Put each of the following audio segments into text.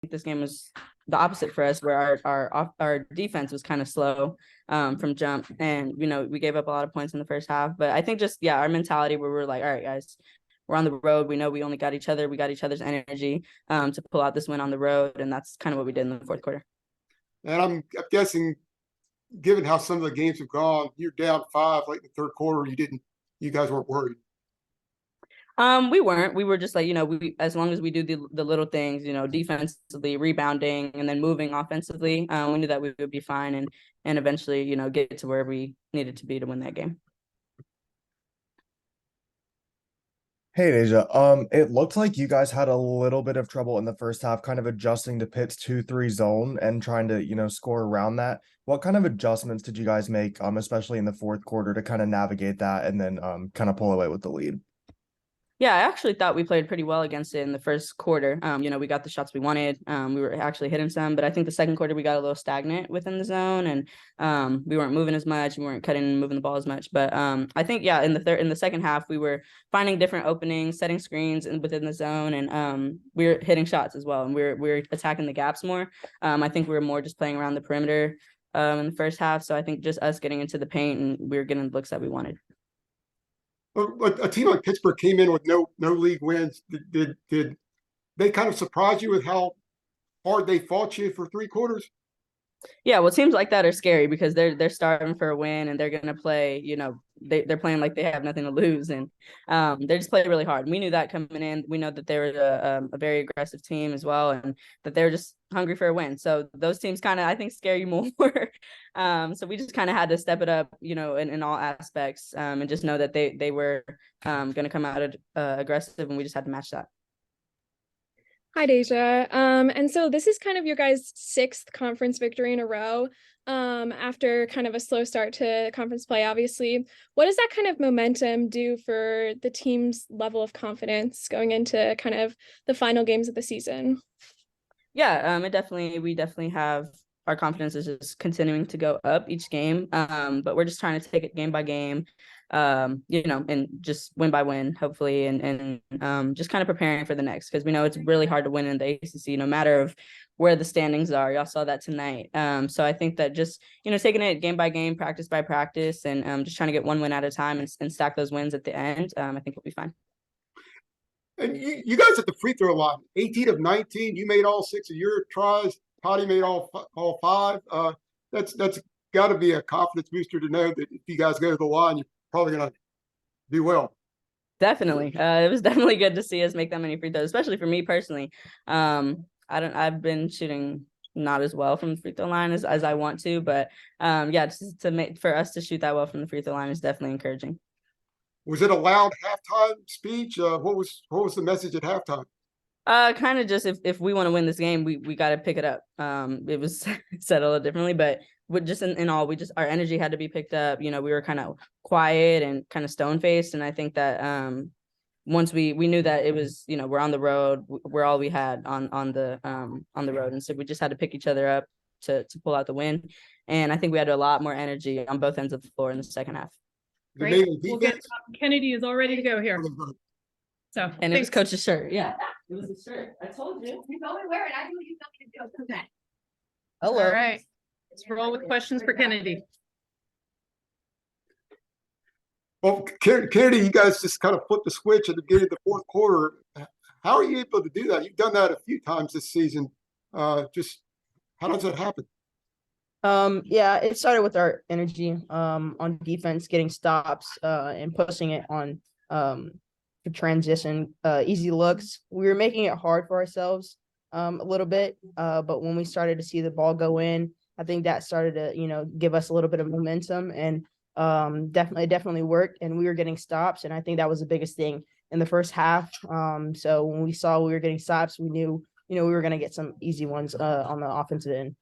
this game was the opposite for us, where our defense was kind of slow from jump, and we gave up a lot of points in the first half. But I think just our mentality where we're like, all right, guys, we're on the road. We know we only got each other. We got each other's energy to pull out this win on the road, and that's kind of what we did in the fourth quarter. And I'm guessing, given how some of the games have gone, you're down 5 late in the third quarter. You guys weren't worried. We weren't. We were just like, we as long as we do the little things, defensively, rebounding, and then moving offensively, we knew that we would be fine and eventually, get to where we needed to be to win that game. Hey Deja, it looked like you guys had a little bit of trouble in the first half, kind of adjusting to Pitt's 2-3 zone and trying to, score around that. What kind of adjustments did you guys make, especially in the fourth quarter, to kind of navigate that and then kind of pull away with the lead? Yeah, I actually thought we played pretty well against it in the first quarter. We got the shots we wanted. We were actually hitting some, but I think the second quarter we got a little stagnant within the zone, and we weren't moving as much. We weren't cutting and moving the ball as much. But I think in the second half we were finding different openings, setting screens within the zone, and we were hitting shots as well, and we were attacking the gaps more. I think we were more just playing around the perimeter in the first half. So I think just us getting into the paint, and we were getting the looks that we wanted. A team like Pittsburgh came in with no league wins. Did they kind of surprise you with how hard they fought you for 3 quarters? Yeah, well, teams like that are scary because they're starting for a win and they're gonna play. They're playing like they have nothing to lose, and they just play really hard. We knew that coming in. We know that they were a very aggressive team as well, and that they were just hungry for a win. So those teams kind of, I think, scare you more. So we just kind of had to step it up, in all aspects, and just know that they were going to come out aggressive, and we just had to match that. Hi, Deja. And so this is kind of your guys' 6th conference victory in a row. After kind of a slow start to conference play, obviously. What does that kind of momentum do for the team's level of confidence going into kind of the final games of the season? Yeah, we definitely have, our confidence is just continuing to go up each game. But we're just trying to take it game by game, and just win by win, hopefully, and just kind of preparing for the next, because we know it's really hard to win in the ACC, no matter of where the standings are. Y'all saw that tonight. So I think that just, taking it game by game, practice by practice, and just trying to get one win at a time and stack those wins at the end, I think we'll be fine. And you guys at the free throw line, 18 of 19, you made all 6 of your tries. Toddy made all 5. That's got to be a confidence booster to know that if you guys go to the line, you're probably going to do well. Definitely. It was definitely good to see us make that many free throws, especially for me personally. I've been shooting not as well from the free throw line as I want to, but just for us to shoot that well from the free throw line is definitely encouraging. Was it a loud halftime speech? What was the message at halftime? Kind of just, if we want to win this game, we got to pick it up. It was said a little differently, but just in all, our energy had to be picked up. We were kind of quiet and kind of stone faced, and I think that once we knew that it was, we're on the road, we're all we had on the road, and so we just had to pick each other up to pull out the win. And I think we had a lot more energy on both ends of the floor in the second half. Great. We'll get Kennedy is all ready to go here. So, and it was Coach's shirt. Yeah, it was his shirt. I told you. You go and wear it. I knew you told me to do it. Okay. Hello. All right. Let's roll with questions for Kennedy. Well, Kennedy, you guys just kind of flipped the switch at the beginning of the fourth quarter. How are you able to do that? You've done that a few times this season. Just how does that happen? Yeah, it started with our energy on defense, getting stops and pushing it on for transition, easy looks. We were making it hard for ourselves a little bit, but when we started to see the ball go in, I think that started to give us a little bit of momentum, and definitely worked, and we were getting stops, and I think that was the biggest thing in the first half. So when we saw we were getting stops, we knew we were going to get some easy ones on the offensive end.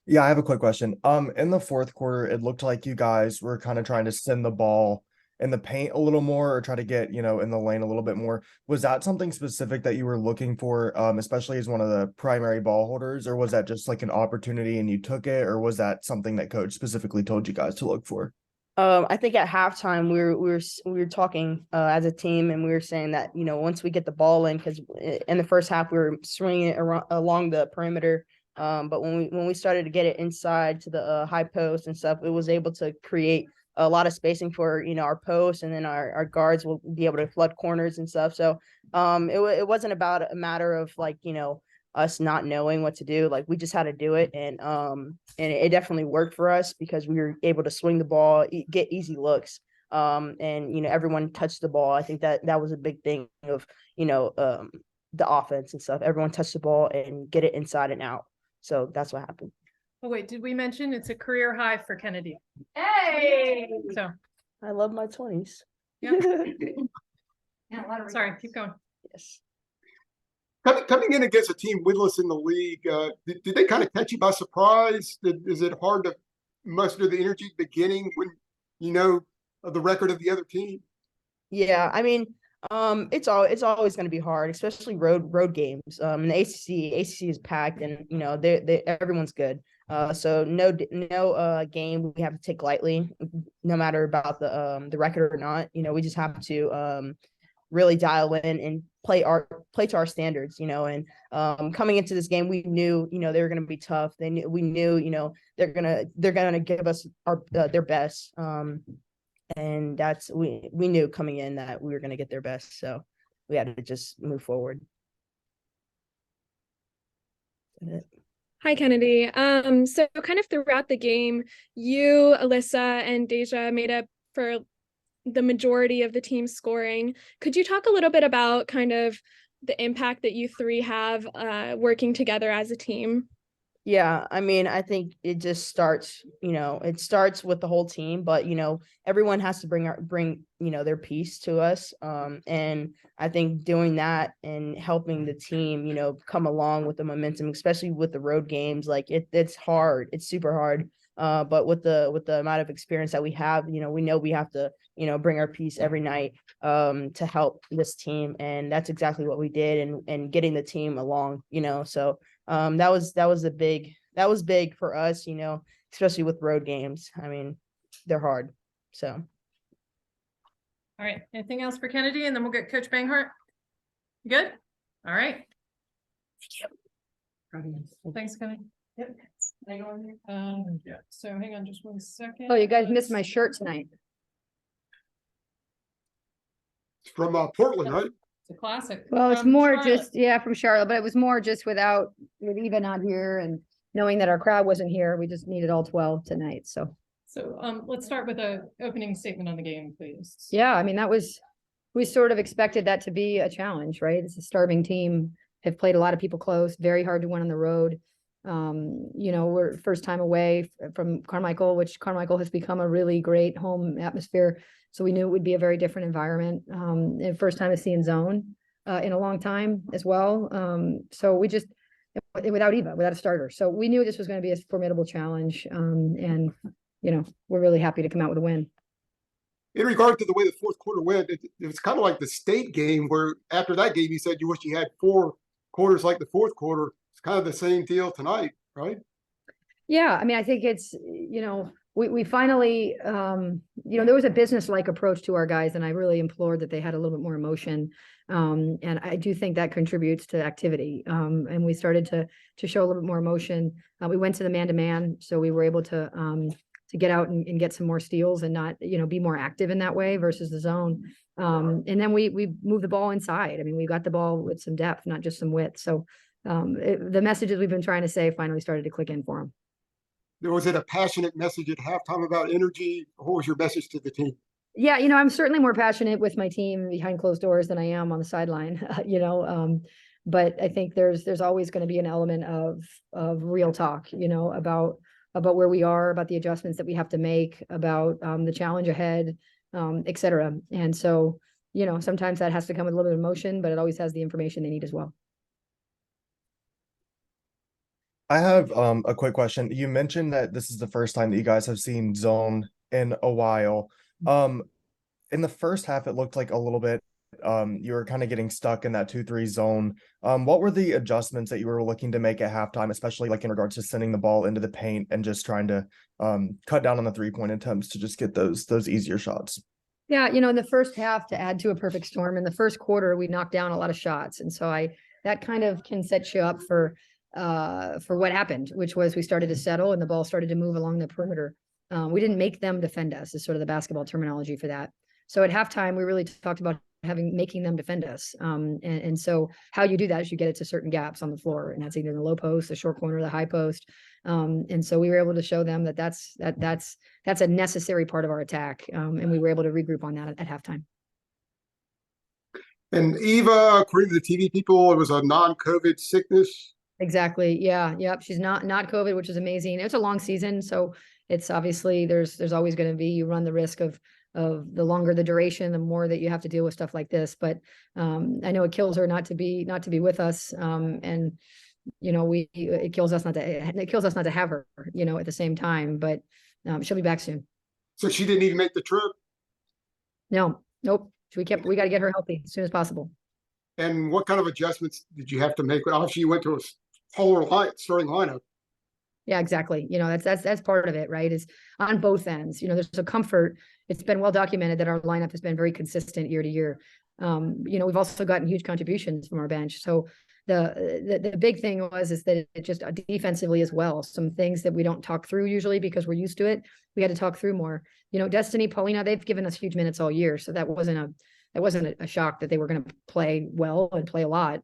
Yeah, I have a quick question. In the fourth quarter, it looked like you guys were kind of trying to send the ball in the paint a little more, or try to get, in the lane a little bit more. Was that something specific that you were looking for, especially as one of the primary ball holders, or was that just like an opportunity and you took it, or was that something that coach specifically told you guys to look for? I think at halftime we were talking as a team, and we were saying that once we get the ball in, because in the first half we were swinging it along the perimeter, but when we started to get it inside to the high post and stuff, it was able to create a lot of spacing for our post, and then our guards will be able to flood corners and stuff. So it wasn't about a matter of like us not knowing what to do. Like we just had to do it, and it definitely worked for us because we were able to swing the ball, get easy looks, and everyone touched the ball. I think that was a big thing of the offense and stuff. Everyone touched the ball and get it inside and out. So that's what happened. Oh wait, did we mention it's a career high for Kennedy? Hey. So I love my 20s. yeah. Yeah, a lot of Sorry, regrets. keep going. Yes. Coming in against a team winless in the league, did they kind of catch you by surprise? Is it hard to muster the energy at the beginning when you know the record of the other team? Yeah, I mean, it's always going to be hard, especially road games. In the ACC is packed, and they everyone's good. So no game we have to take lightly, no matter about the record or not. We just have to really dial in and play to our standards. And coming into this game, we knew they were going to be tough. We knew they're gonna give us their best. And that's we knew coming in that we were going to get their best, so we had to just move forward. Hi, Kennedy. So kind of throughout the game, you, Alyssa, and Deja made up for the majority of the team scoring. Could you talk a little bit about kind of the impact that you three have working together as a team? Yeah, I mean, I think it just starts, it starts with the whole team, but everyone has to bring their piece to us. And I think doing that and helping the team, come along with the momentum, especially with the road games, like it's hard, it's super hard. But with the amount of experience that we have, we know we have to, bring our piece every night to help this team, and that's exactly what we did, and getting the team along, so. That was big for us, especially with road games. I mean, they're hard. So. All right. Anything else for Kennedy? And then we'll get Coach Banghart. Good? All right. Thanks, Kennedy. Yep. Yeah. So hang on just 1 second. Oh, you guys missed my shirt tonight. It's from Portland, right? It's a classic. Well, it's From more Charlotte. just, yeah, from Charlotte, but it was more just with Eva not here and knowing that our crowd wasn't here. We just needed all 12 tonight. So, Let's start with a opening statement on the game, please. yeah, I mean, we sort of expected that to be a challenge, right? It's a starving team, have played a lot of people close, very hard to win on the road. We're first time away from Carmichael, which Carmichael has become a really great home atmosphere. So we knew it would be a very different environment. And first time to see in zone in a long time as well. So we just, without Eva, without a starter. So we knew this was going to be a formidable challenge. And we're really happy to come out with a win. In regard to the way the fourth quarter went, it was kind of like the state game where after that game, you said you wish you had 4 quarters like the fourth quarter. It's kind of the same deal tonight, right? Yeah, I mean, I think it's, we finally, there was a business-like approach to our guys, and I really implored that they had a little bit more emotion. And I do think that contributes to activity. And we started to show a little bit more emotion. We went to the man-to-man, so we were able to get out and get some more steals and not, be more active in that way versus the zone. And then we moved the ball inside. I mean, we got the ball with some depth, not just some width. So the messages we've been trying to say finally started to click in for them. Was it a passionate message at halftime about energy? What was your message to the team? Yeah, I'm certainly more passionate with my team behind closed doors than I am on the sideline, but I think there's always going to be an element of real talk, about where we are, about the adjustments that we have to make, about the challenge ahead, et cetera. And so, sometimes that has to come with a little bit of emotion, but it always has the information they need as well. I have a quick question. You mentioned that this is the first time that you guys have seen zone in a while. In the first half, it looked like a little bit you were kind of getting stuck in that 2-3 zone. What were the adjustments that you were looking to make at halftime, especially like in regards to sending the ball into the paint and just trying to cut down on the 3-point attempts to just get those easier shots? Yeah, in the first half, to add to a perfect storm, in the first quarter, we knocked down a lot of shots. And so that kind of can set you up for what happened, which was we started to settle and the ball started to move along the perimeter. We didn't make them defend us, is sort of the basketball terminology for that. So at halftime, we really talked about making them defend us. And so how you do that is you get it to certain gaps on the floor, and that's either the low post, the short corner, the high post. And so we were able to show them that's a necessary part of our attack. And we were able to regroup on that at halftime. And Eva, according to the TV people, it was a non-COVID sickness. Exactly. Yeah. Yep. She's not COVID, which is amazing. It's a long season, so it's obviously there's always going to be, you run the risk of the longer the duration, the more that you have to deal with stuff like this. But I know it kills her not to be with us. And it kills us not to have her, at the same time. But she'll be back soon. So she didn't even make the trip? No, nope. We got to get her healthy as soon as possible. And what kind of adjustments did you have to make? Obviously, you went to a polar starting lineup. Yeah, exactly. That's part of it, right? Is on both ends. There's a comfort. It's been well documented that our lineup has been very consistent year to year. We've also gotten huge contributions from our bench. So the big thing is that it just defensively as well, some things that we don't talk through usually because we're used to it. We had to talk through more. Destiny, Paulina, they've given us huge minutes all year, so that wasn't a shock that they were going to play well and play a lot.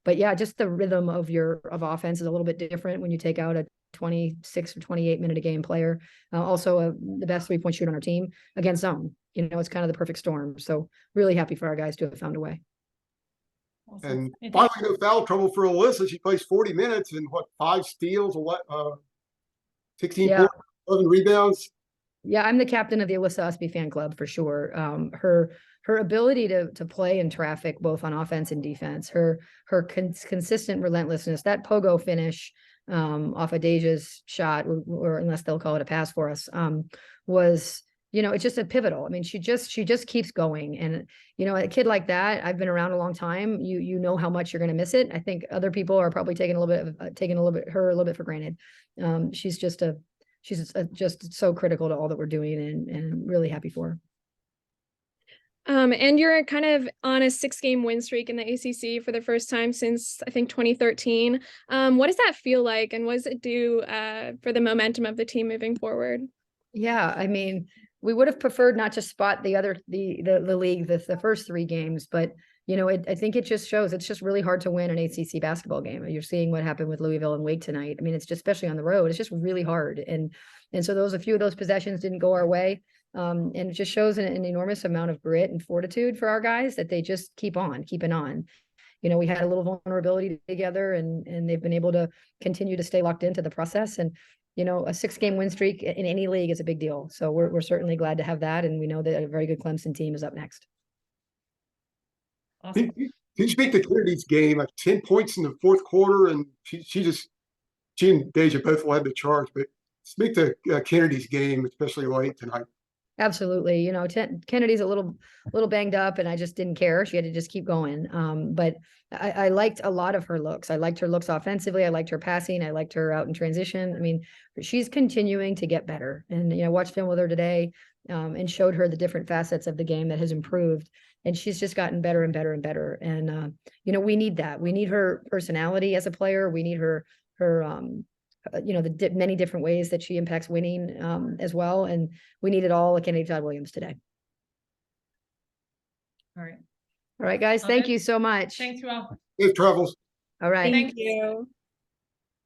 But yeah, just the rhythm of offense is a little bit different when you take out a 26 or 28 minute a game player. Also the best 3-point shooter on our team against zone. It's kind of the perfect storm. So really happy for our guys to have found a way. And finally, no foul trouble for Alyssa. She plays 40 minutes and 5 steals, 16 points, 11 rebounds. Yeah, I'm the captain of the Alyssa Usby fan club for sure. Her ability to play in traffic, both on offense and defense, her consistent relentlessness, that pogo finish off of Deja's shot, or unless they'll call it a pass for us, was, it's just a pivotal. I mean, she just keeps going. And, a kid like that, I've been around a long time. You know how much you're going to miss it. I think other people are probably taking her a little bit for granted. She's just so critical to all that we're doing, and really happy for her. And you're kind of on a 6-game win streak in the ACC for the first time since, I think, 2013. What does that feel like, and what does it do for the momentum of the team moving forward? Yeah, I mean, we would have preferred not to spot the league the first 3 games, but I think it just shows it's just really hard to win an ACC basketball game. You're seeing what happened with Louisville and Wake tonight. I mean, it's just, especially on the road, it's just really hard. And so a few of those possessions didn't go our way. And it just shows an enormous amount of grit and fortitude for our guys that they just keeping on. We had a little vulnerability together, and they've been able to continue to stay locked into the process. And, a 6-game win streak in any league is a big deal. So we're certainly glad to have that. And we know that a very good Clemson team is up next. Awesome. Can you speak to Kennedy's game? 10 points in the fourth quarter, and she and Deja both led the charge. But speak to Kennedy's game, especially late tonight. Absolutely. Kennedy's a little banged up, and I just didn't care. She had to just keep going. But I liked a lot of her looks. I liked her looks offensively. I liked her passing. I liked her out in transition. I mean, she's continuing to get better. And, I watched film with her today and showed her the different facets of the game that has improved. And she's just gotten better and better and better. And, we need that. We need her personality as a player. We need her the many different ways that she impacts winning as well. And we need it all like Kennedy Todd-Williams today. All right. All right, guys. Thank you so much. Thanks, you all. Safe travels. All right. Thank you.